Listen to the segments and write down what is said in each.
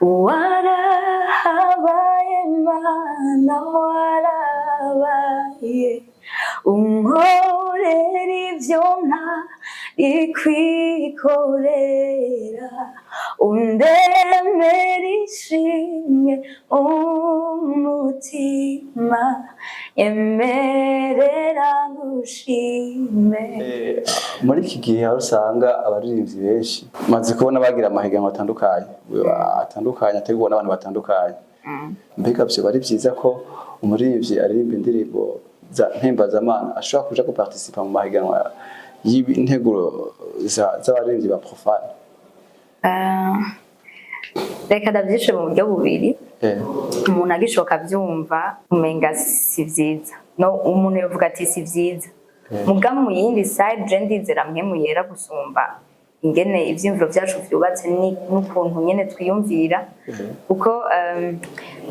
warahabaye mana warabaye unkorera ivyo ntarikwikorera undemera ishimwe umutima emerera ngushime. Muri iki gihe aho usanga abaririmbyi benshi maze kubona bagira amahiganwa atandukanye ategurwa n'abantu batandukanye, mbega vyo bari vyiza ko umuririmbyi aririmba indirimbo mpembazamana ashobora kuja guparticipa mu mahiganwa y'integuro z'abaririmbyi ba profane? Reka ndavyishe mu buryo bubiri. Umuntu agishoka vyumva umenga si vyiza, no umuntu yovuga ati si vyiza, muga mu yindi side je ndizera mpemu yera gusumba ingene ivyimviro vyacu vyubatse n'ukuntu nyene twiyumvira, kuko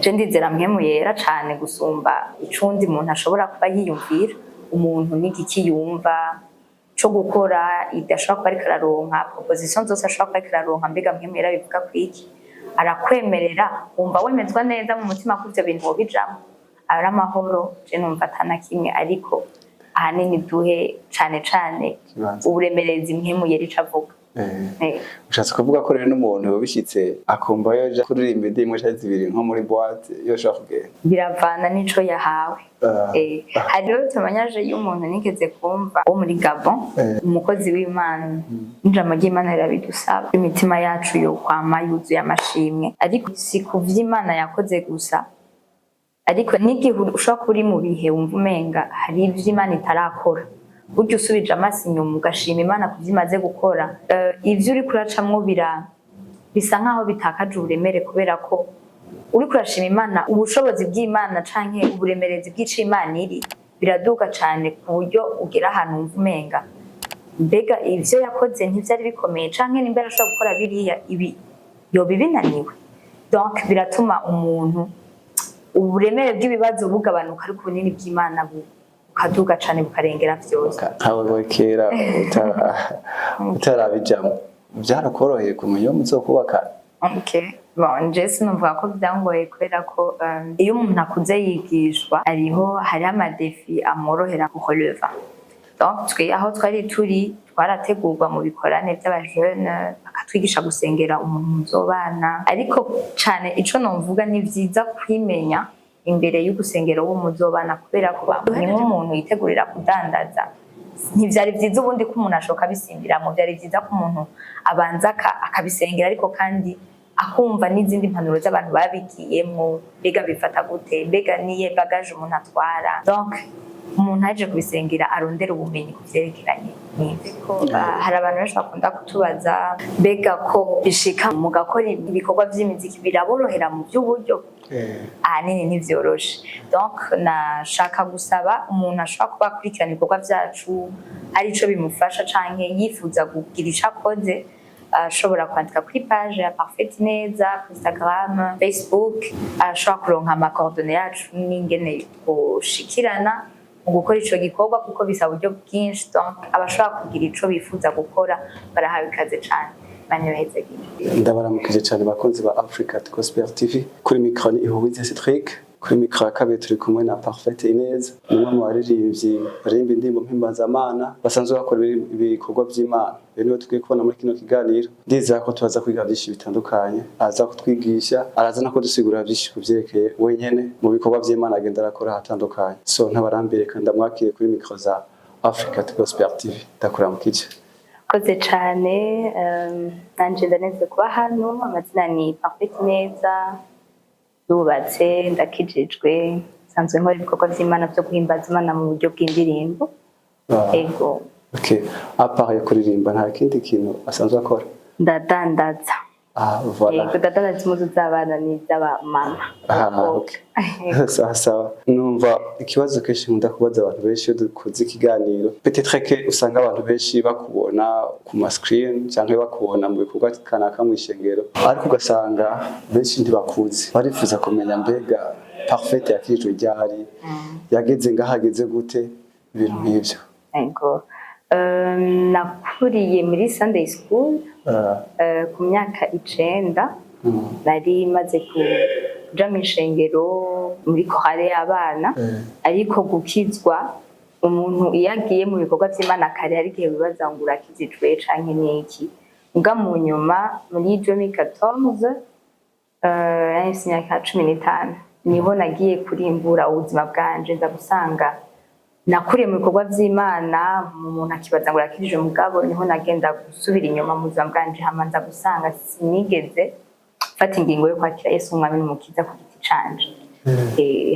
je ndizera mpemu yera cane gusumba icundi umuntu ashobora kuba yiyumvira. Umuntu n'igiki yumva co gukora idashobora kuba ariko araronka proposition zose ashobora kuba ariko araronka, mbega mpemu yera bivuga kwiki, arakwemerera wumva wemezwa neza mu mutima ko ivyo bintu wobijamwo, ari amahoro. Je numva atana kimwe, ariko ahanini duhe cane cane uburemerezi mpemu yera ico avuga. Ushatse kuvuga ko rero n'umuntu yobishitse akumva yoja kuririmba indirimbo canke zibiri nko muri boîte yoshobora kugenda, biravana n'ico yahawe. Hariho tumanyaje y'umuntu nigeze kumva wo muri Gabon, umukozi w'Imana, ijambo ry'Imana rirabidusaba imitima yacu yo kwama yuzuye amashimwe, ariko si kuvya Imana yakoze gusa, ariko n'igihe ushobora kuba uri mu bihe wumva umenga hari ivyo Imana itarakora, burya usubije amaso inyuma ugashima Imana kuvyo imaze gukora, ivyo uriko uracamwo bisa nkaho bitakaje uburemere, kubera ko uriko urashima Imana, ubushobozi bw'Imana canke uburemerezi bw'ico Imana iri biraduga cane ku buryo ugera ahantu wumva umenga mbega ivyo yakoze ntivyari bikomeye, canke nimba arashobora gukora biriya ibi yoba binaniwe. Donc biratuma umuntu uburemere bw'ibibazo bugabanuka, ariko ubunini bw'Imana bukaduga cane bukarengera vyose. Nkawe kera utarabijamwo vyarakoroheye kumenya iyo muzokubaka? Bon, je sinumva ko byangoye, kubera ko iyo umuntu akuze yigishwa hariho amadefi amworohera kureleva. Donc twe aho twari turi twarategurwa mu bikorane by'abajene, bakatwigisha gusengera umuntu muzobana, ariko cane ico nomvuga ni vyiza kwimenya imbere y'ugusengera uwo muzobana, kubera ko ni nk'umuntu yitegurira kudandaza. Ntivyari vyiza ubundi ko umuntu ashoka abisimbiramo, vyari vyiza ko umuntu abanza akabisengera, ariko kandi akumva n'izindi mpanuro z'abantu babigiyemwo, mbega bifata gute, mbega niye bagage umuntu atwara. Donc umuntu aje kubisengera arondera ubumenyi kuvyerekeranye n'ivyo. Hari abantu benshi bakunda kutubaza mbega ko bishika mugakora ibikorwa vy'imiziki biraborohera mu by'uburyo? Ahanini ntivyoroshe. Donc nashaka gusaba umuntu ashobora kuba akurikirana ibikorwa vyacu arico bimufasha, canke yifuza kugira ico akoze, ashobora kwandika kuri page ya Parfait Neza kuri Instagram, Facebook, ashobora kuronka amakordone yacu n'ingene gushikirana mu gukora ico gikorwa, kuko bisaba uburyo bwinshi. Donc abashobora kugira ico bifuza gukora barahawe ikaze cane. Ndabaramukije cyane bakunzi ba Africa Gospel TV, kuri micro ni Ihuwize Cedric, kuri micro ya kabiri turi kumwe na Parfait Neza, umwe mu baririmbyi baririmba indirimbo mpembazamana basanzwe bakora ibikorwa vy'Imana. Rero niwe tugiye kubona muri kino kiganiro, ndizera ko tubaza kwiga byinshi bitandukanye, aza kutwigisha, araza no kudusigurira byinshi kuvyerekeye wenyene mu bikorwa vy'Imana agenda arakora hatandukanye. So ntabarambire kandi ndamwakire kuri micro za Africa Gospel TV. Ndakuramukije. Koze cane, nanje ndaneze kuba hano. Amazina ni Parfait Neza, ndubatse, ndakijijwe, sanzwe nkora ibikorwa vy'Imana vyo guhimbaza Imana mu buryo bw'indirimbo. Ego. Okay. Apart kuririmba nta kindi kintu asanzwe akora? Ndadandaza. Voilà. Ego, ndadandaza impuzu z'abana n'iz'abamama. Okay. Sawa. Numva ikibazo kenshi nkunda kubaza abantu benshi iyo dukoze ikiganiro, peut-être que usanga abantu benshi bakubona ku ma screen cyangwa bakubona mu bikorwa kanaka mu ishengero, ariko ugasanga benshi ntibakuzi, barifuza kumenya mbega Parfait yakijwe ryari, yageze ngahageze gute, ibintu nk'ivyo. Ego. Nakuriye muri Sunday School ku myaka 9, nari maze kuja mw'ishengero muri korale y'abana ariko gukizwa umuntu iyo agiye mu bikorwa vy'Imana kare hari igihe bibaza ngo urakizijwe canke n'iki nga mu nyuma muri 2014 yahise imyaka 15 niho nagiye kurimbura ubuzima bwanje nza gusanga nakuriye mu bikorwa vy'Imana umuntu akibaza ngo urakijijwe mugabo niho nagenda gusubira inyuma mu buzima bwanje hamanza gusanga sinigeze fata ingingo yo kwakira Yesu umwami n'umukiza ku giti canje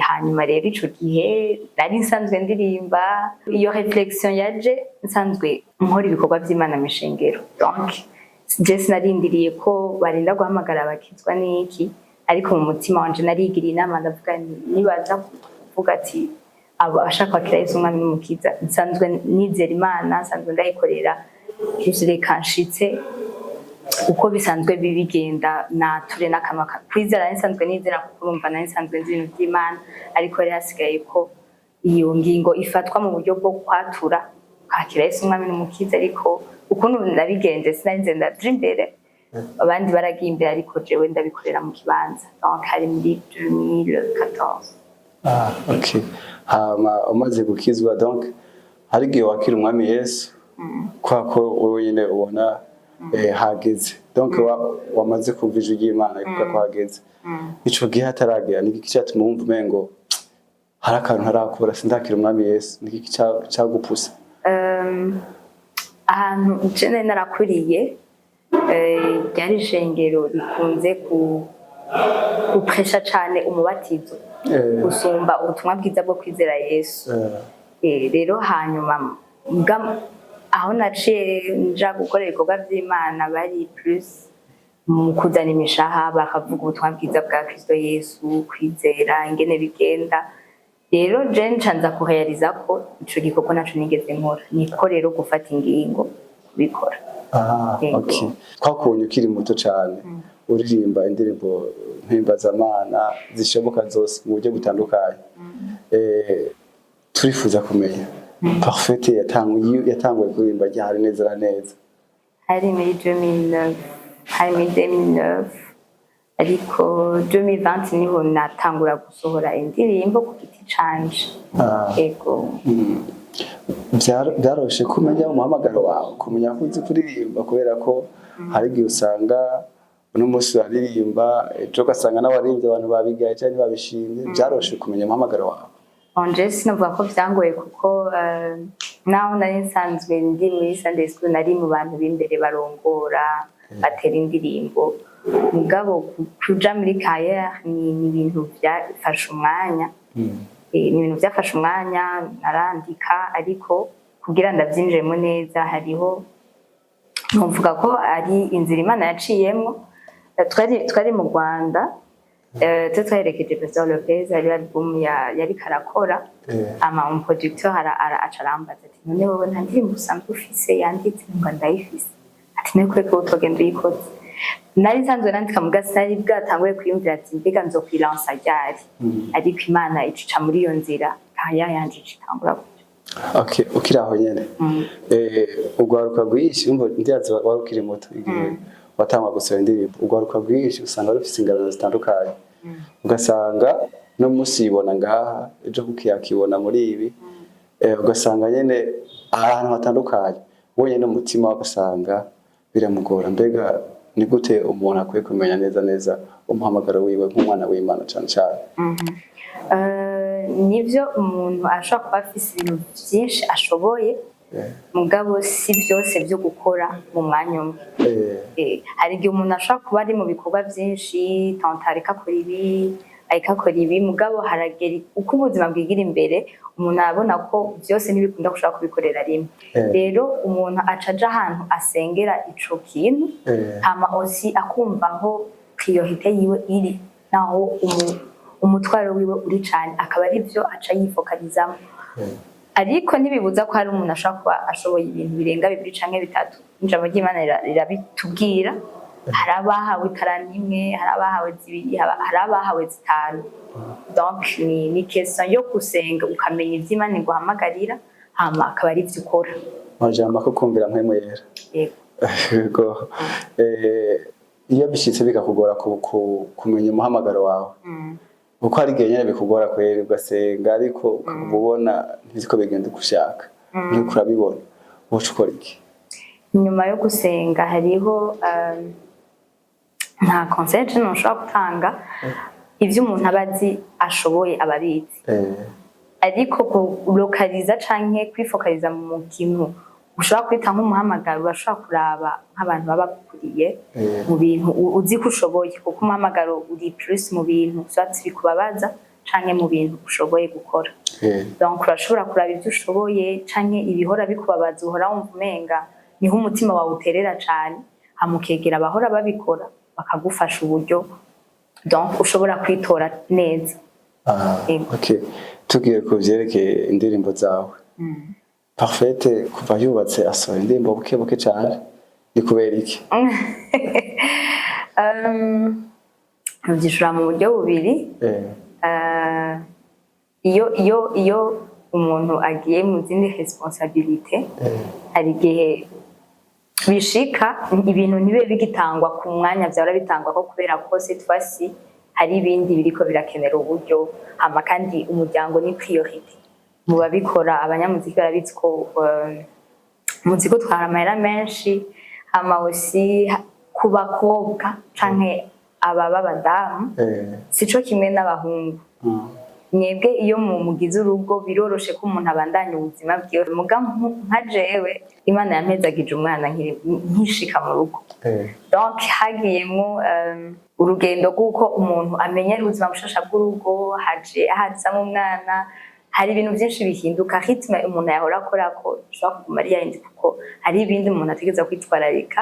hanyuma rero ico gihe nari nsanzwe ndirimba iyo reflexion yaje nsanzwe nkora ibikorwa vy'Imana mu shengero donc je sinarindiriye ko barinda guhamagara abakizwa n'iki ariko mu mutima wanje narigiriye inama ndavuga nibaza kuvuga ati abashaka kwakira Yesu umwami n'umukiza nsanzwe nizera Imana nsanzwe ndayikorera reka nshitse uko bisanzwe bigenda nature n'akamaka kwizera nsanzwe nizera kurumva nari nsanzwe nzi ibintu by'Imana ariko rero hasigaye ko iyo ngingo ifatwa mu buryo bwo kwatura kwakira Yesu umwami n'umukiza ariko ukuntu nabigenze sinarinze ndaje imbere abandi baragiye imbere ariko jewe ndabikorera mu kibanza donc hari muri 2014 okay umaze gukizwa donc hari igihe wakira umwami Yesu kwako wowe nyine ubona hageze donc wamaze kumva ijwi ry'Imana ikuka ko hageze ico gihe hataragera ni iki cyatuma wumva umengo hari akantu harakora sindakira umwami Yesu ni iki cyagupusa ahantu jene narakuriye ryari ishengero rikunze gupresha cane umubatizo gusumba ubutumwa bwiza bwo kwizera Yesu rero hanyuma aho naciye nja gukora ibikorwa vy'Imana bari plus mu kuzana imishaha bakavuga ubutumwa bwiza bwa Kristo Yesu kwizera ingene bigenda rero je ncanza kurealiza ko ico gikorwa naco nigeze nkora niko rero gufata ingingo kubikora okay twakubonye ukiri muto cyane uririmba indirimbo mpimbazamana zishoboka zose mu buryo butandukanye turifuza kumenya Parfait yatanguye kuririmba ryari neza na neza hari muri 2009 hari muri 2009 ariko 2020 niho natangura gusohora indirimbo ku giti canje ego byaroshe kumenya umuhamagaro wawe kumenya ko uzi kuririmba kubera ko hari igihe usanga uno munsi baririmba ejo ugasanga n'abaririmbyi abantu babigaye cyangwa babishimye byaroshe kumenya umuhamagaro wawe Onje sinavuga ko byangoye kuko naho nari nsanzwe ndi muri Sunday school nari mu bantu b'imbere barongora batera indirimbo mugabo kuja muri carrière ni ibintu byafashe umwanya ni ibintu byafashe umwanya narandika ariko kugira ndabyinjiremo neza hariho ntuvuga ko ari inzira Imana yaciyemo twari mu Rwanda twaherekeje Pastor Lopez ari album yari karakora ama umuproducteur acarambaza ati none wowe nta ndirimbo usanzwe ufise yanditse ngo ndayifise ati niko ko utogenda uyikoze nari nsanzwe nandika mu gasari bwatanguye kwiyumvira ati mbega nzo kwilansa ryari ariko Imana icica muri iyo nzira kaya yanje icitangura okay ukiraho nyene ugwaruka rwishi umbo ndiyaza warukiri muto igihe watangwa gusohora indirimbo ugwaruka rwishi usanga rufise ingabano zitandukanye ugasanga no musi yibona ngaha ejo kukiyakibona muri ibi ugasanga nyene ahantu hatandukanye wowe no mutima ugasanga biramugora mbega ni gute umuntu akwiye kumenya neza umuhamagaro wiwe nk'umwana w'Imana cyane cyane nivyo umuntu ashobora kuba afise ibintu byinshi ashoboye mugabo si byose byo gukora mu mwanya umwe hari igihe umuntu ashobora kuba ari mu bikorwa byinshi tantarika akora ibi mugabo haragera uko ubuzima bwigira imbere umuntu arabona ko byose ntibikunda gushaka kubikorera rimwe rero umuntu acaja ahantu asengera ico kintu hama osi akumva aho priorite yiwe iri naho umutwaro wiwe uri cyane akaba ari byo aca yifokalizamo ariko ntibibuza ko hari umuntu ashaka kuba ashoboye ibintu birenga 2 canke 3 ijambo ry'Imana rirabitubwira hari abahawe ikarani imwe hari abahawe 2 hari abahawe 5 donc ni question yo gusenga ukamenya ivy'Imana iguhamagarira hama akaba ari byo ukora majambo ko kumvira mpemo yera yego iyo bishitse bikakugora kumenya umuhamagaro wawe kuko hari igihe nyine bikugora kwera ugasenga ariko ukabubona ntiziko bigenda uko ushaka nkuko urabibona wowe ukora iki? Nyuma yo gusenga hariho nta conseil ntushobora gutanga ivyo umuntu abazi ashoboye ababizi ariko kulokaliza canke kwifokaliza mu kintu ushobora kwita nk'umuhamagaro urashobora kuraba nk'abantu baba bakuriye mu bintu uzi ko ushoboye kuko umuhamagaro uri plus mu bintu swati bikubabaza canke mu bintu ushoboye gukora donc urashobora kuraba ivyo ushoboye canke ibihora bikubabaza uhora wumva umenga niho umutima wawe uterera cane hamukegera abahora babikora bakagufasha uburyo donc ushobora kwitora neza. Okay, tugiye kuvyerekeye indirimbo zawe Parfaite kuva yubatse asohora indirimbo buke cyane ni kubera iki? Byishura mu buryo bubiri. Iyo umuntu agiye mu zindi responsabilité hari igihe bishika ibintu ntibe bigitangwa ku mwanya byara bitangwa ko kubera ko cette fois-ci hari ibindi biriko birakenera uburyo hama kandi umuryango ni priorité mu babikora. Abanyamuziki barabizi ko muziko twara amahera menshi hama aussi ku bakobwa canke ababa badamu sico kimwe n'abahungu. Mwebwe iyo mugize urugo biroroshe ko umuntu abandanya ubuzima bwiwe muga nka jewe Imana yampezagije umwana nkishika mu rugo donc hagiyemo urugendo rw'uko umuntu amenyera ubuzima bushasha bw'urugo hazamo umwana hari ibintu byinshi bihinduka ritme umuntu yahora akora ko ushobora kuguma ari yindi kuko hari ibindi umuntu ategeza kwitwararika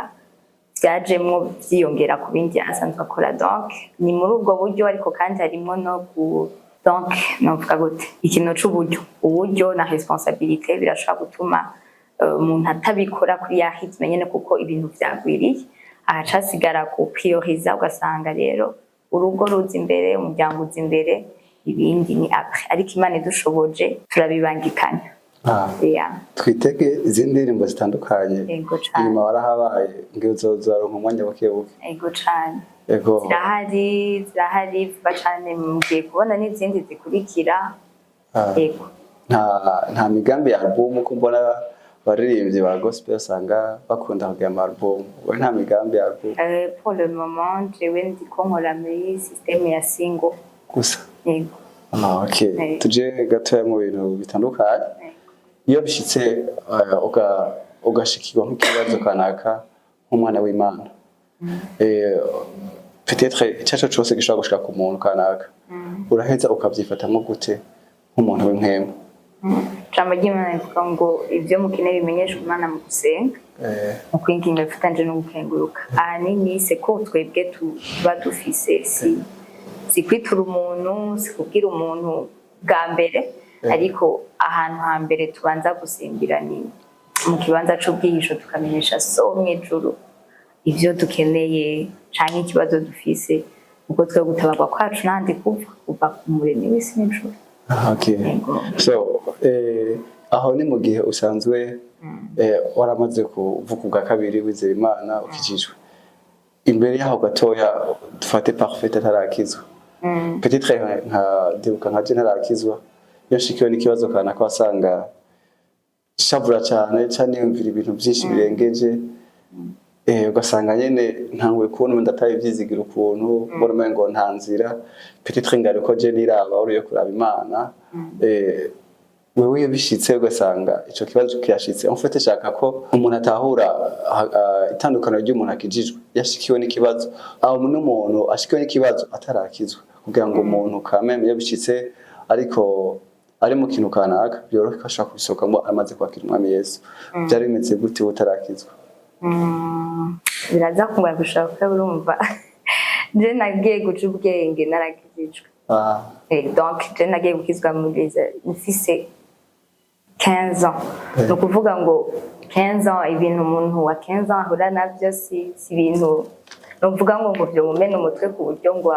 byajemwo byiyongera ku bindi asanzwe akora donc ni muri ubwo buryo ariko kandi harimo no donc novuga gute ikintu uburyo na responsabilité birashobora gutuma umuntu atabikora kuri ya ritme nyene kuko ibintu vyagwiriye ahacasigara ku prioriza ugasanga rero urugo ruza imbere umuryango uza imbere ibindi ni après ariko Imana idushoboje turabibangikanya. Twitege izindi ndirimbo zitandukanye nyuma warahabaye ngiye uzozaronka umwanya bukebuke. Ego cane zirahari vuba cane mugiye kubona n'izindi zikurikira. Ego nta migambi ya album ko mbona baririmbyi ba gospel usanga bakunda kugira ama album we nta migambi ya album? Pour le moment jewe ndiko nkora muri system ya single gusa. Ego okay tuje gatoya mu bintu bitandukanye iyo bishitse ugashikirwa nk'ikibazo kanaka nk'umwana w'Imana peut-être icyaco cyose gishobora gushika ku muntu kanaka uraheza ukavyifatamo gute nk'umuntu w'impemu? Jambo ry'Imana rivuga ngo ibyo mukeneye bimenyeshwa Imana mu gusenga mu kwinginga bifatanje no gukenguruka. Ahanini se ko twebwe tuba dufise si kwitura umuntu si kubwira umuntu bwa mbere ariko ahantu hambere tubanza gusimbira ni mu kibanza c'ubwihisho tukamenyesha so mw'ijuru ivyo dukeneye canke ikibazo dufise ubwo twe gutabarwa kwacu nandi kuva ku muremyi w'isi n'ijuru. Okay so aho ni mu gihe usanzwe waramaze kuvuka ubwa kabiri wizera Imana ukijijwe imbere yaho gatoya dufate Parfaite atarakizwa peut-être nka je ntarakizwa yashikiwe n'ikibazo kana ko asanga shavura cyane yumvira ibintu byinshi birengeje ugasanga nyene ntanguye kubona umuntu atayivyizigira ukuntu mbona ngo ntanzira peut-être ngari ko je niraba uriyo kuraba Imana wewe bishitse ugasanga ico kibazo kiyashitse en fait shaka ko umuntu atahura itandukano ry'umuntu akijijwe yashikiwe n'ikibazo aho n'umuntu ashikiwe n'ikibazo atarakizwa kugira ngo umuntu kameme yabishitse ariko ari mu kintu kanaka byoroshye ashaka kubisokamo amaze kwakira Umwami Yesu byari bimeze gute utarakizwa? Biraza kumva gushaka urumva je nagiye guca ubwenge narakijijwe donc je nagiye gukizwa muri mfise 15 ans no kuvuga ngo 15 ans ibintu umuntu wa 15 ans ahura navyo si ibintu no kuvuga ngo byo mumena umutwe ku buryo ngo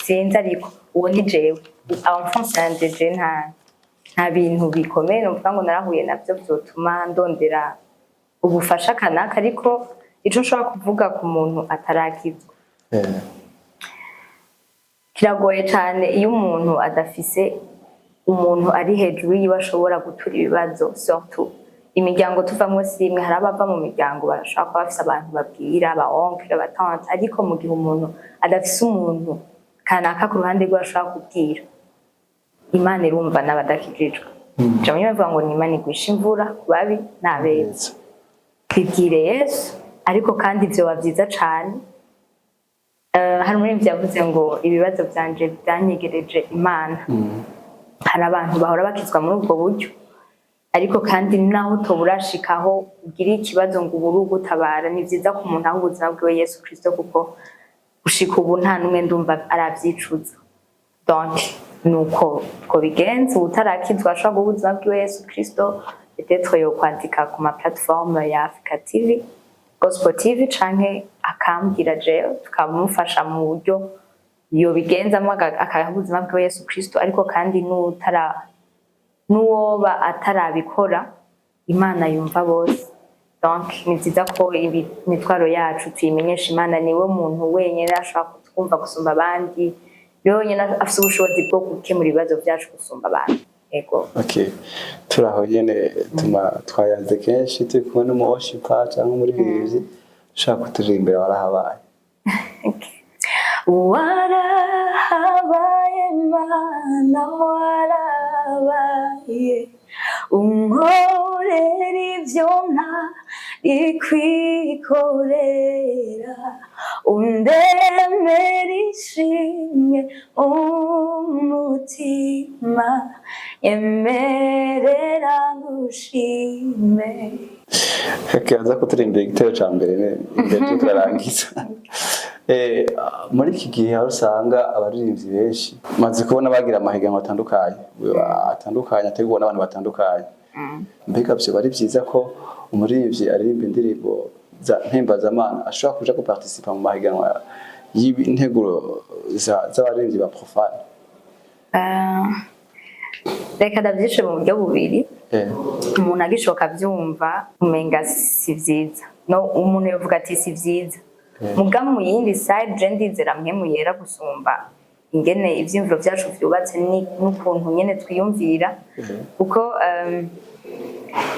sinzi ariko uwo ni jewe enfance yanje je nta bintu bikomeye no kuvuga ngo narahuye navyo byotuma ndondera ubufasha kanaka ariko ico nshobora kuvuga ku muntu atarakizwa kiragoye cyane iyo umuntu adafise umuntu ari hejuru yiwe ashobora gutura ibibazo surtout imiryango tuvamwo si imwe, hari abava mu miryango bashobora kuba bafise abantu babwira aba oncle aba tante, ariko mu gihe umuntu adafise umuntu kanaka ku ruhande rwe ashobora kubwira, Imana irumva n'abadakijijwe. Jamwe bavuga ngo ni Imana igwisha imvura ku babi n'abeza. Bibwire Yesu, ariko kandi ivyo bavyiza cane. Hari muri vyavuze ngo ibibazo vyanje byanyegereje Imana. Hari abantu bahora bakizwa muri ubwo buryo, ariko kandi naho toburashikaho ugira ikibazo ngo uburu gutabara, ni vyiza ko umuntu aho ubuzima bwiwe Yesu Kristo, kuko ushika ubu nta numwe ndumva aravyicuza. Donc nuko ko bigenze utarakizwa ashobora guha ubuzima bwiwe Yesu Kristo, peut-être yo kwandika ku ma plateforme ya Africa TV, Gospel TV canke akambwira jewe tukamufasha mu buryo yo bigenzamo akaha ubuzima bwiwe Yesu Kristo. Ariko kandi nuwoba atarabikora, Imana yumva bose. Donc ni vyiza ko imitwaro yacu tuyimenyesha Imana, niwe muntu wenyene ashobora kutwumva gusumba abandi, yonyene afise ubushobozi bwo gukemura ibibazo vyacu gusumba abandi. Ego. Okay. Turaho nyene twayaze kenshi turi kumwe n'umu worshiper cyangwa muri bibiri ushaka kuturimbira warahabaye. Warahabaye Mana warahabaye, unkorera ivyo ntarikwikorera, undemera ishimwe umutima, emerera ngushime. Aza kuturimbira igitero ca mbere mbere turarangiza. Muri iki gihe aho usanga abaririmbyi benshi maze kubona bagira amahiganwa atandukanye ategurwa n'abantu batandukanye. Mbega byo bari vyiza ko umuririmbyi aririmba indirimbo za mpembazamana ashobora kuja guparticipa mu mahiganwa y'integuro z'abaririmbyi ba profane? Reka ndavyishe mu buryo bubiri. Umuntu agishoka vyumva umenga si vyiza, no umuntu yovuga ati si vyiza, muga mu yindi side je ndizera mpemu yera gusumba ingene ivyimviro vyacu vyubatse n'ukuntu nyene twiyumvira, kuko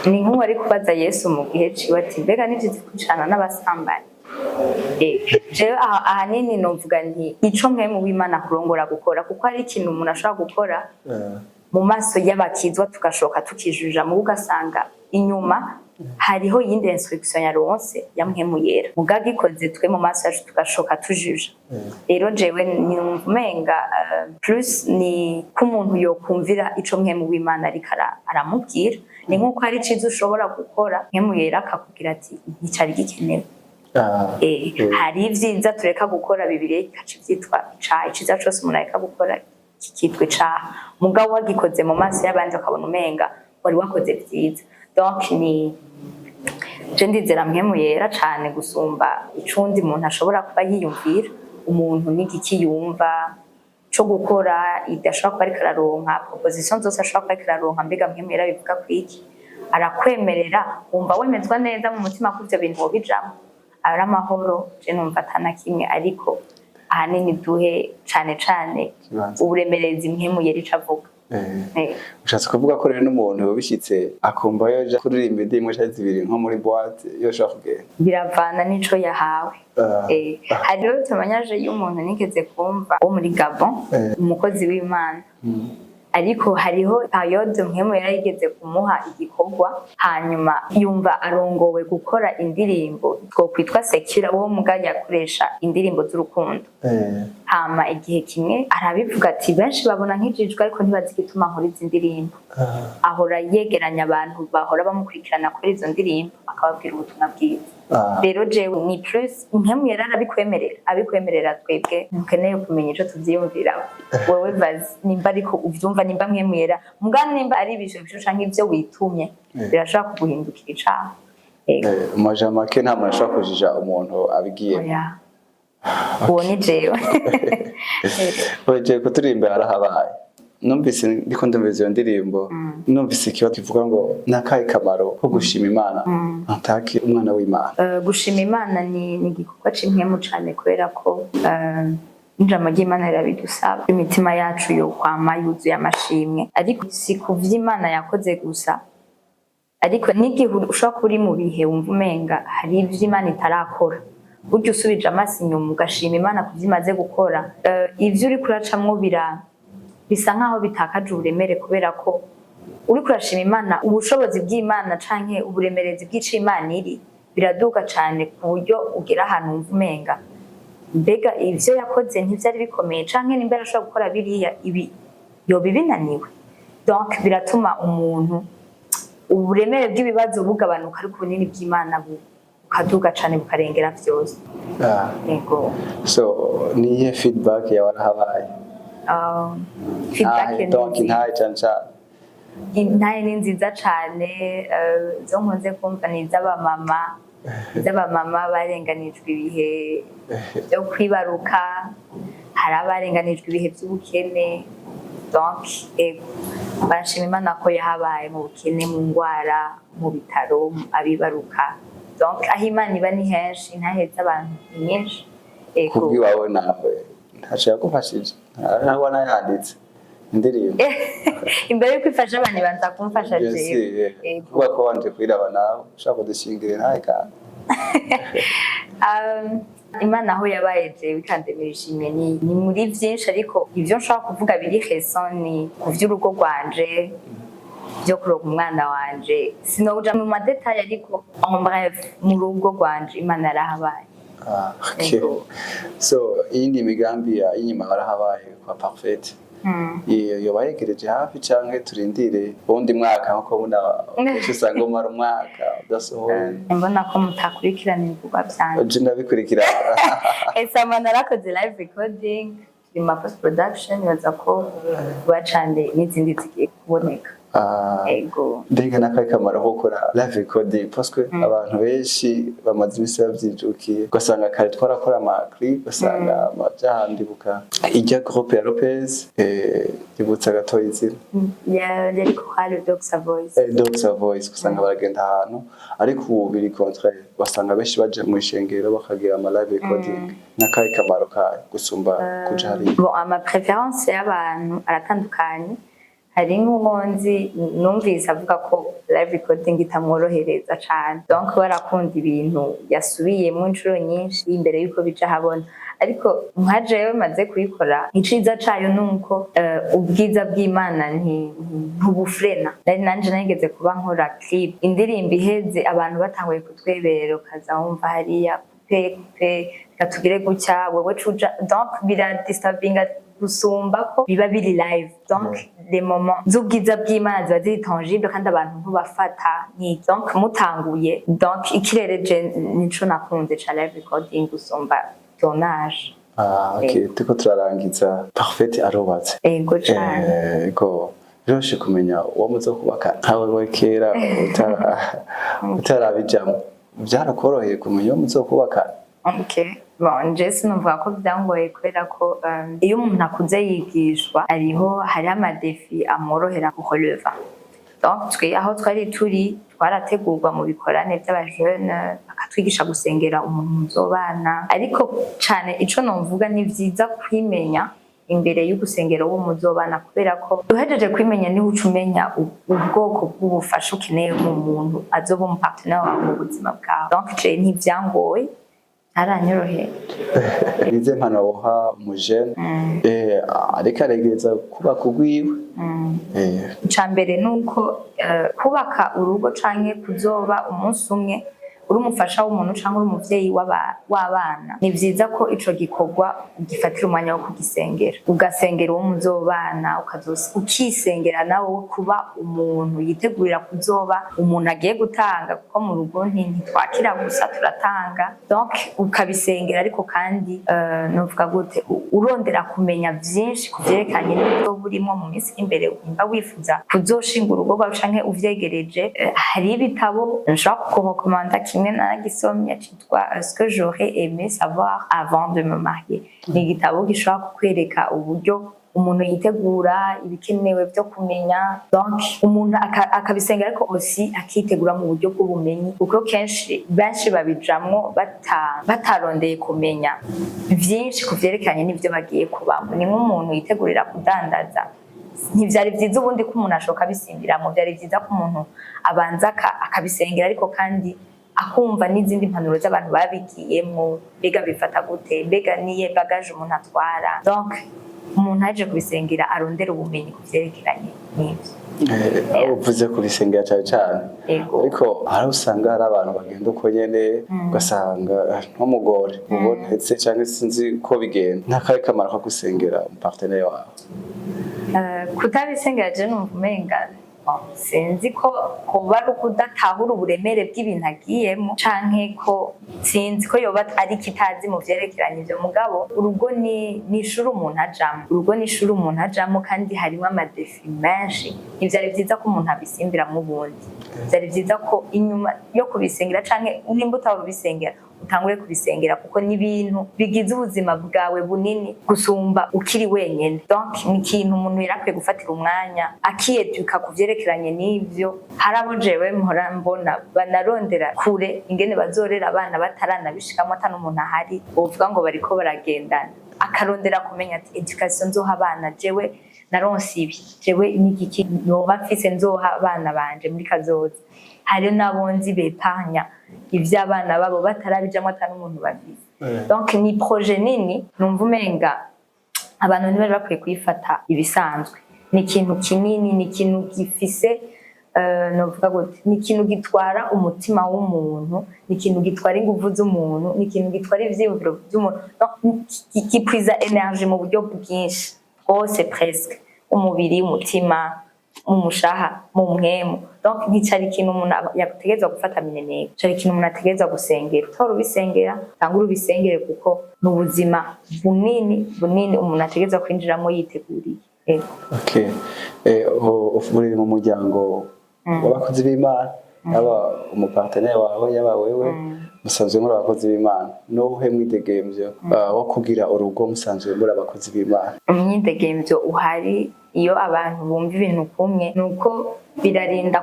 ni nk'uwo ari kubaza Yesu mu gihe ciwe ati mbega nivyo twicana n'abasambanyi. Jewe ahanini novuga nti ico mpemu w'Imana kurongora gukora, kuko hari ikintu umuntu ashobora gukora mu maso y'abakizwa tugashoka tukijuja, mu ugasanga inyuma hariho yindi instruction yaronse ya mpemu yera, mugaga ikoze twe mu maso yacu tugashoka tujuja. Rero jewe nimenga plus ni ko umuntu yokumvira ico mpemu w'Imana ariko aramubwira, ni nkuko hari cizo ushobora gukora mpemu yera akakubwira ati nticari gikenewe. Hari ivyiza tureka gukora, Bibiliya ikaca ivyitwa icaha, iciza cose umuntu areka gukora kikitwa icaha, mugabo wagikoze mu maso y'abandi bakabona umenga wari wakoze vyiza. Donc ni je ndizera mpemu yera cane gusumba icundi umuntu ashobora kuba yiyumvira. Umuntu n'igiki yumva co gukora idashobora kuba ariko araronka proposition zose ashobora kuba ariko araronka, mbega mpemu yera bivuga kwiki, arakwemerera wumva wemezwa neza mu mutima ko ivyo bintu wobijamwo, ari amahoro. Je numva atana kimwe, ariko ahanini duhe cane uburemerezi mpemu yera ico avuga. Ushatse kuvuga ko rero n'umuntu wabishitse akumva yoja kuririmba indirimbo zibiri nko muri boîte yoshaka kugenda, biravana n'ico yahawe. Hariho tumanyaje y'umuntu nigeze kumva wo muri Gabon, umukozi w'Imana, ariko hariho periode mpemu yarigeze kumuha igikorwa, hanyuma yumva arongowe gukora indirimbo twokwitwa sekira, wo muganya yakoresha indirimbo z'urukundo. Hama igihe kimwe arabivuga ati benshi babona nk'ijijwe ariko ntibazi igituma nkora izi ndirimbo. Ahora yegeranya abantu bahora bamukurikirana kuri izo ndirimbo akababwira ubutumwa bwiza. Rero jewe ni plus mpemu yera abikwemerera twebwe mukeneye kumenya ico tuvyiyumviraho. Wewe bazi nimba ariko uvyumva, nimba mpemu yera mugana, nimba ari ibisho canke ivyo witumye birashobora kuguhindukira icaha. Amajambo make nta muntu ashobora kujija umuntu abigiye. Uwo ni jewe. Oje kuturirimba arahabaye. numvise ndiko ndumvise iyo ndirimbo numvise ikibazo kivuga ngo nakaye kamaro ko gushima Imana antaki umwana w'Imana. Gushima Imana ni igikorwa c'impwemu cane kubera ko ijambo ry'Imana rirabidusaba imitima yacu yo kwama yuzuye amashimwe, ariko si kuvya Imana yakoze gusa, ariko n'igihe ushobora kuri mu bihe wumva umenga hari ivyo Imana itarakora, burya usubije amaso inyuma ugashima Imana kuvyo imaze gukora, ivyo uriko uracamwo bisa nkaho bitakaje uburemere kubera ko uriko urashima Imana, ubushobozi bw'Imana canke uburemerezi bw'ico Imana iri biraduga cane ku buryo ugera ahantu wumva umenga mbega ivyo yakoze ntivyari bikomeye canke nimba arashobora gukora biriya ibi yoba binaniwe. Donc biratuma umuntu uburemere bw'ibibazo bugabanuka, ariko ubunini bw'Imana bukaduga cane bukarengera vyose. Yego. So niye feedback ya warahabaye? Feedback donc ntaye canca intaye ni nziza cane, zo nkunze kumva ni iz'abamama barenganijwe ibihe byo kwibaruka, hari abarenganijwe ibihe by'ubukene. Donc barashima Imana ko yahabaye mu bukene, mu ngwara, mu bitaro, abibaruka. Donc aho Imana iba ni henshi, ntaheza abantu nyinshi. Kubwiwawe nawe ntaco yagufashije? Ntabwo nayanditse indirimbo imbere yuko ifasha abantu ibanza kumfasha jewe. Kuba ko wanje kwiraba nawe ushaka kudushingira ntaye kandi Imana aho yabaye jewe ikandemera ishimwe ni muri vyinshi, ariko ivyo nshobora kuvuga biri récent ni kuvy'urugo rwanje, byo kuroga umwana wanje, sinoja mu madetail, ariko en bref mu rugo rwanje Imana yarahabaye. Okay. So iyindi migambi ya inyuma warahabaye kwa Parfait yoba yegereje hafi canke turindire uwundi mwaka nko muna usanga umara umwaka udasohoye? Mbona ko mutakurikirana ibikorwa vyanje. Je ndabikurikira. Esama narakoze live recording, ma post production, yaza ko bacande n'izindi zigiye kuboneka. Ego. Mbega nakaye kamaro ko gukora live recording parce que abantu benshi bamaze imisi bavyijukiye, ugasanga kare twarakora ama clip, ugasanga amajandibuka ijya groupe ya Lopez ibutsa gatoyi izina yari ko hari Doxa Voice. Doxa Voice ugasanga baragenda ahantu, ariko ubu biri contraire, ugasanga benshi baje mu ishengero bakagira ama live recording. Nakaye kamaro ka gusumba kuja hari? Bon, ama préférence y'abantu aratandukanye. Hari nk'umunzi numvise avuga ko live recording itamworohereza cane, donc barakunda ibintu yasubiyemo inshuro nyinshi imbere yuko bica habona, ariko nka jewe maze kuyikora iciza cayo nuko ubwiza bw'Imana ntubufrena. Nanje nageze kuba nkora clip, indirimbo iheze abantu batanguye kutwebera, ukaza wumva hariya kupe gatugire gutya wewe cuja, donc bira disturbing gusumba ko biba biri live. Donc les moments z'ubwiza bw'Imana ziba ziri tangible kandi abantu ntubafata ni, donc mutanguye, donc ikirere je nico nakunze ca live recording gusumba tournage. Okay, tuko turarangiza. Parfait arubatse. Ego cane. Ego biroshe kumenya uwo muzo kubaka ntawe we kera utarabijamo, byarakoroheye kumenya uwo muzo kubaka? Okay. Bon, je sinumva ko byangoye kubera ko iyo umuntu akuze yigishwa hari amadefi amworohera kureleva. Donc twe aho twari turi twarategurwa mu bikorane by'abajeune, bakatwigisha gusengera umuntu uzobana, ariko cane ico nomvuga ni vyiza kwimenya imbere y'ugusengera uwo muzobana, kubera ko uhejeje kwimenya niho ucumenya ubwoko bw'ubufasha ukeneye mu muntu azoba umu partenaire wawe mu buzima bwawe. Donc je ntivyangoye, aranyoroheye. Nize mpano woha umujene ariko aregereza kubaka urwiwe. Icambere nuko kubaka urugo canke kuzoba umunsi umwe uri umufasha w'umuntu canke uri umuvyeyi w'abana, ni vyiza ko ico gikorwa ugifatira umwanya wo kugisengera, ugasengera uwo muzobana, ukisengera nawe kuba umuntu yitegurira kuzoba umuntu agiye gutanga, kuko mu rugo ntitwakira gusa turatanga. Donc ukabisengera, ariko kandi novuga gute, urondera kumenya vyinshi kuvyerekanye n'ibyo burimo mu minsi imbere, umva wifuza kuzoshinga urugo rwawe canke uvyegereje. Hari ibitabo nshobora kukurekomanda kimwe nagisomye cyitwa ce que j'aurais aimé savoir avant de me marier. Ni igitabo gishobora kukwereka uburyo umuntu yitegura ibikenewe byo kumenya, donc umuntu akabisengera ariko aussi akitegura mu buryo bw'ubumenyi, kuko kenshi benshi babijamwo batarondeye kumenya byinshi ku byerekanye n'ibyo bagiye kubamo. Ni nk'umuntu yitegurira kudandaza, ntivyari vyiza ubundi ko umuntu ashoka bisimbira mu, byari vyiza ko umuntu abanza akabisengera ariko kandi akumva n'izindi mpanuro z'abantu babigiyemo, mbega bifata gute, mbega niye bagage umuntu atwara. Donc umuntu aje kubisengera arondera ubumenyi ku vyerekeranye n'ivyo. Uvuze kubisengera cyane ariko hari usanga hari abantu bagenda uko nyene ugasanga nk'umugore ubonetse cyangwa sinzi ko bigenda, ntakahe kamaro ko gusengera umupartenere wawe? Kutabisengera je numva umenga sinzi ko kuba ari ukudatahura uburemere bw'ibintu agiyemo, canke ko sinzi ko yoba ari kitazi mu vyerekeranye ivyo. Mugabo urugo ni ishuri umuntu ajamwo, urugo ni ishuri umuntu ajamwo, kandi harimo amadefi menshi. Ntivyari vyiza ko umuntu abisimbiramwo ubundi, vyari vyiza ko inyuma yo kubisengera canke nimba utawubisengera utangure kubisengera, kuko n'ibintu bigize ubuzima bwawe bunini gusumba ukiri wenyene. Donc ni ikintu umuntu yarakwiye gufatira umwanya akiyeduka ku vyerekeranye n'ivyo. Hari abo jewe mpora mbona banarondera kure ingene bazorera abana bataranabishikamo, ata n'umuntu ahari bovuga ngo bariko baragendana, akarondera kumenya ati education nzoha abana jewe naronse ibi, jewe n'igiki noba mfise nzoha abana banje muri kazoza. Hari n'abonzi bepanya ivy'abana babo batarabijamwo ata n'umuntu babizi. Donc ni projet nini, numva umenga abantu ntibari bakwiye kuyifata ibisanzwe. Ni ikintu kinini, ni ikintu gifise novuga gute, ni ikintu gitwara umutima w'umuntu, ni ikintu gitwara inguvu z'umuntu, ni ikintu gitwara ivyiyumviro by'umuntu, gikwiza energie mu buryo bwinshi bwose, presque umubiri, umutima, umushaha, mu mpwemu. Donc nticari ikintu umuntu yategerezwa gufata mineneko, cari ikintu umuntu ategerezwa gusengera. Tora ubisengera, tangura ubisengere, kuko ni ubuzima bunini umuntu ategerezwa kwinjiramo yiteguriye. Okay. Muri mu muryango w'abakozi b'Imana, yaba umupartenere wawe yaba wewe musanzwe muri abakozi b'Imana, n'ubuhe mwidegemvyo wo kugira urugo musanzwe muri abakozi b'Imana? Umwidegemvyo uhari iyo abantu bumva ibintu kumwe, nuko birarinda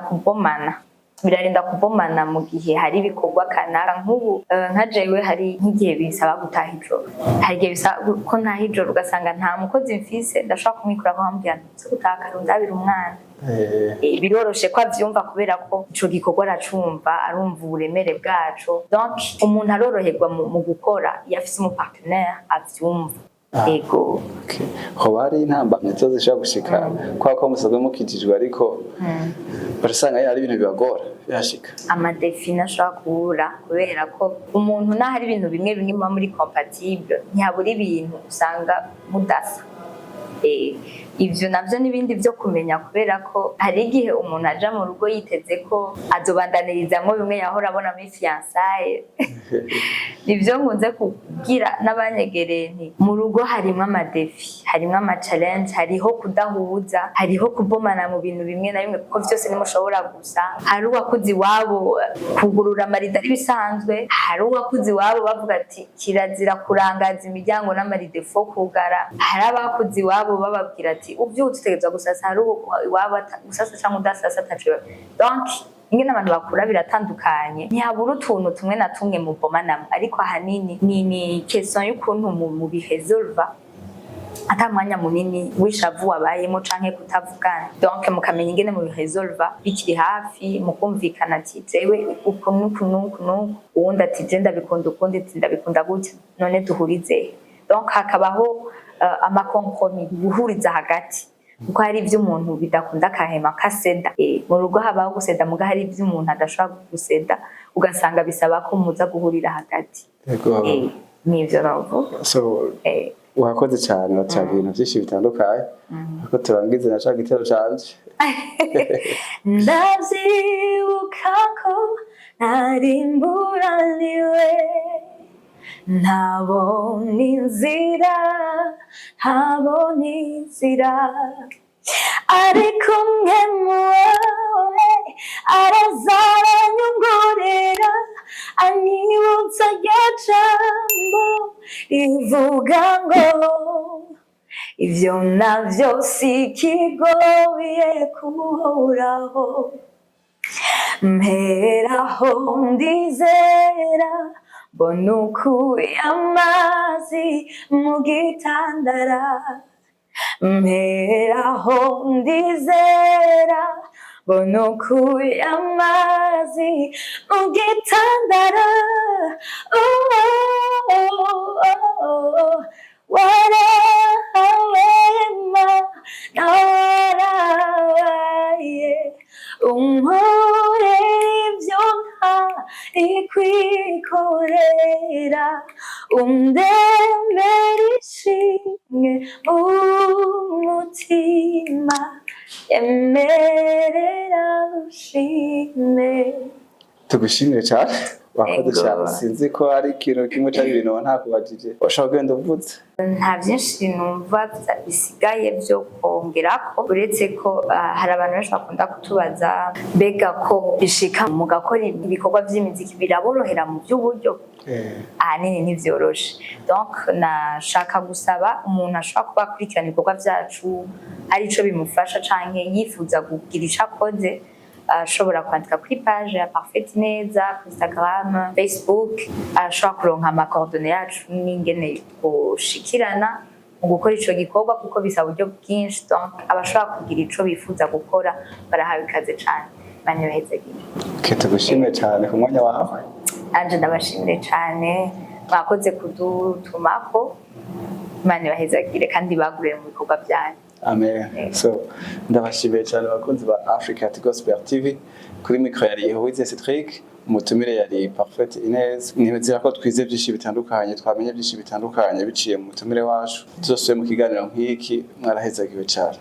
kubomana mu gihe hari ibikorwa kanaka. Nk'ubu nka jewe hari nk'igihe bisaba gutaha ijoro, hari igihe bisaba ko ntaha ijoro ugasanga nta mukozi mfise, ndashobora kumwikura ko hambwira nti gutaha kare ndabira umwana. Biroroshe ko avyumva kubera ko ico gikorwa aracumva, arumva uburemere bwaco. Donc umuntu aroroherwa mu gukora iyo afise umupartenere avyumva. Ego. Okay. Hoba hari intambamye zishobora gushika kwa ko musanzwe mukijijwe, ariko barasanga ari ibintu bibagora byashika? Amadefi nashobora kubura, kubera ko umuntu nahari ibintu bimwe muba muri compatible, ntihabura ibintu usanga mudasa. Ivyo navyo n'ibindi byo kumenya, kubera ko hari igihe umuntu aja mu rugo yiteze ko azobandanirizaamwo bimwe yahora abona muri fiançailles. Nivyo nkunze kugira n'abanyegereye nti mu rugo harimwo amadefi, harimwo ama-challenge, hariho kudahuza, hariho kubomana mu bintu bimwe na bimwe, kuko vyose nimushobora gusa. Hari uwakuze iwabo kugurura amarida ari bisanzwe, hari uwakuze iwabo bavuga ati kirazira kurangaza imiryango n'amaride fo kugara, hari abakuze iwabo bababwira ati uvyutse utegerezwa gusasa, hari iwabo gusasa cyangwa udasasa ataco. Donc ingene abantu bakura biratandukanye, ntihabura utuntu tumwe na tumwe mu bomanamo, ariko ahanini ni question y'ukuntu mu bihesolva ata mwanya munini wishavu wabayemo canke kutavugana. Donc mukamenya ingene mu bihesolva bikiri hafi, mukumvikana ati jewe ukuntu uwundi ati je ndabikunda ukundi, ati ndabikunda gutya, none duhurize. Donc hakabaho amakompromis, guhuriza hagati, kuko hari ivyo umuntu bidakunda kahema kaseda. Mu rugo habaho guseda, muga hari ivyo umuntu adashobora guseda, ugasanga bisaba ko muza guhurira hagati. Nivyo navuga. So wakoze cyane, wacaga ibintu byinshi bitandukanye, ariko turangize na ca gitero canje. Ndavyibuka ko narimburaniwe, ntabona inzira, ariko mwe muwe araza aranyongorera, anyibutsa rya jambo rivuga ngo ivyo navyo si kigoye kumuhoraho mperaho ndizera mbona ukuye amazi mu gitandara mperaho ndizera mbona ukuye amazi mu gitandara warahawema na warabaye unkorera ivyo ntarikwikorera undemera ishimwe mu mutima emerera ushime. tugushimire cyane wakoze cyane sinzi ko ari ikintu kimwe cyari ibintu ntakubajije washaka kugenda uvuze nta byinshi numva bisigaye byo kongerako uretse ko hari abantu benshi bakunda kutubaza mbega ko bishika mugakora ibikorwa by'imiziki biraborohera mu by'uburyo ahanini ntivyoroshe donc nashaka gusaba umuntu ashobora kuba akurikirana ibikorwa byacu arico bimufasha canke yifuza kugira ico akoze ashobora kwandika kuri page ya Parfait Neza kuri Instagram, Facebook, ashobora kuronka amakordone yacu n'ingene gushikirana mu gukora ico gikorwa kuko bisaba uburyo bwinshi donc abashobora kugira ico bifuza gukora barahawe ikaze cane banye bahezegire. Tugushimire cyane ku mwanya wawe. Anje ndabashimire cane mwakoze kudutumako banye bahezegire kandi bagurire mu bikorwa byanyu. Amen. So ndabashimiye cyane abakunzi ba Africa Gospel TV kuri micro yari Ihurize Cedric umutumire yari Parfait Inez nibizira ko twize byinshi bitandukanye twamenye byinshi bitandukanye biciye mu mutumire wacu tuzosubire mu kiganiro nk'iki mwarahezagiwe cyane.